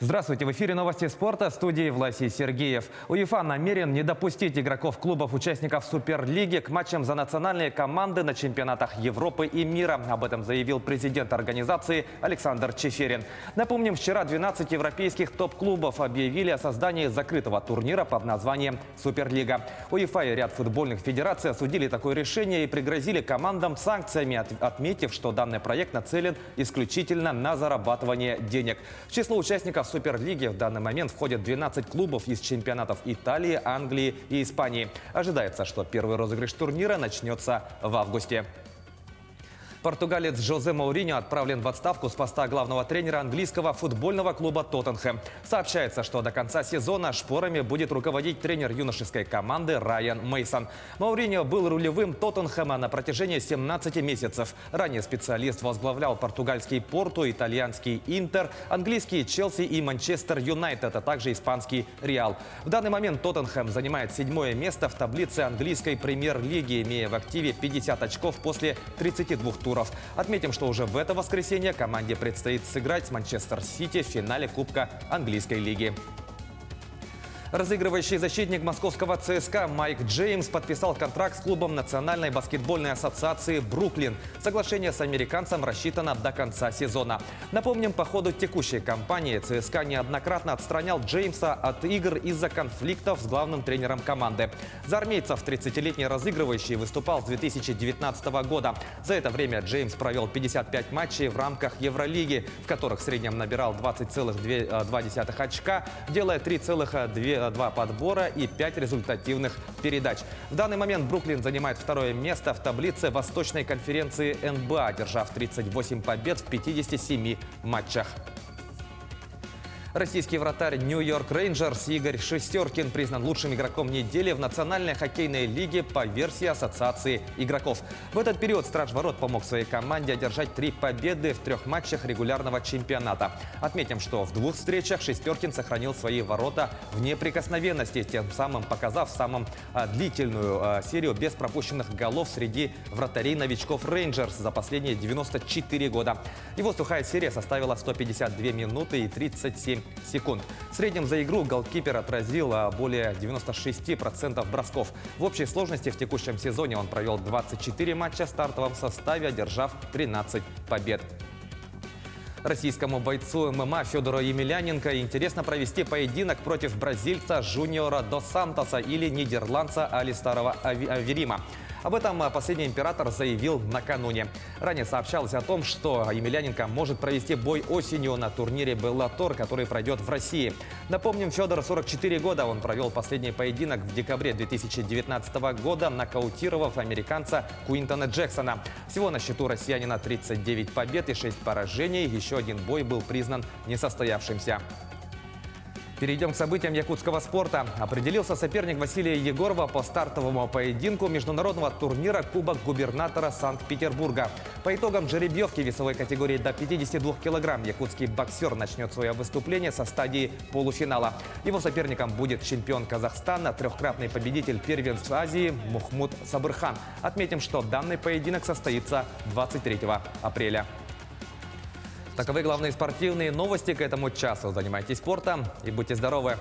Здравствуйте, в эфире новости спорта, в студии Власий Сергеев. УЕФА намерен не допустить игроков клубов-участников Суперлиги к матчам за национальные команды на чемпионатах Европы и мира. Об этом заявил президент организации Александр Чеферин. Напомним, вчера 12 европейских топ-клубов объявили о создании закрытого турнира под названием Суперлига. УЕФА и ряд футбольных федераций осудили такое решение и пригрозили командам санкциями, отметив, что данный проект нацелен исключительно на зарабатывание денег. В число участников Суперлиги в данный момент входят 12 клубов из чемпионатов Италии, Англии и Испании. Ожидается, что первый розыгрыш турнира начнется в августе. Португалец Жозе Мауриньо отправлен в отставку с поста главного тренера английского футбольного клуба «Тоттенхэм». Сообщается, что до конца сезона шпорами будет руководить тренер юношеской команды Райан Мейсон. Мауриньо был рулевым «Тоттенхэма» на протяжении 17 месяцев. Ранее специалист возглавлял португальский «Порту», итальянский «Интер», английский «Челси» и «Манчестер Юнайтед», а также испанский «Реал». В данный момент «Тоттенхэм» занимает 7-е место в таблице английской премьер-лиги, имея в активе 50 очков после 32 туров. Отметим, что уже в это воскресенье команде предстоит сыграть с Манчестер Сити в финале Кубка английской лиги. Разыгрывающий защитник московского ЦСКА Майк Джеймс подписал контракт с клубом Национальной баскетбольной ассоциации «Бруклин». Соглашение с американцем рассчитано до конца сезона. Напомним, по ходу текущей кампании ЦСКА неоднократно отстранял Джеймса от игр из-за конфликтов с главным тренером команды. За армейцев 30-летний разыгрывающий выступал с 2019 года. За это время Джеймс провел 55 матчей в рамках Евролиги, в которых в среднем набирал 20,2 очка, делая 3,2 подбора и 5 результативных передач. В данный момент Бруклин занимает второе место в таблице Восточной конференции НБА, одержав 38 побед в 57 матчах. Российский вратарь Нью-Йорк Рейнджерс Игорь Шестеркин признан лучшим игроком недели в Национальной хоккейной лиге по версии Ассоциации игроков. В этот период Страж Ворот помог своей команде одержать 3 победы в 3 матчах регулярного чемпионата. Отметим, что в 2 встречах Шестеркин сохранил свои ворота в неприкосновенности, тем самым показав самую длительную серию без пропущенных голов среди вратарей-новичков Рейнджерс за последние 94 года. Его сухая серия составила 152 минуты и 37 секунд. В среднем за игру голкипер отразил более 96% бросков. В общей сложности в текущем сезоне он провел 24 матча в стартовом составе, одержав 13 побед. Российскому бойцу ММА Федору Емельяненко интересно провести поединок против бразильца Жуниора Дос Сантоса или нидерландца Алистара Аверима. Об этом последний император заявил накануне. Ранее сообщалось о том, что Емельяненко может провести бой осенью на турнире Беллатор, который пройдет в России. Напомним, Федор 44 года. Он провел последний поединок в декабре 2019 года, нокаутировав американца Куинтона Джексона. Всего на счету россиянина 39 побед и 6 поражений. Еще один бой был признан несостоявшимся. Перейдем к событиям якутского спорта. Определился соперник Василия Егорова по стартовому поединку международного турнира «Кубок губернатора Санкт-Петербурга». По итогам жеребьевки весовой категории до 52 килограмм якутский боксер начнет свое выступление со стадии полуфинала. Его соперником будет чемпион Казахстана, трехкратный победитель первенств Азии Мухмуд Сабырхан. Отметим, что данный поединок состоится 23 апреля. Таковы главные спортивные новости к этому часу. Занимайтесь спортом и будьте здоровы!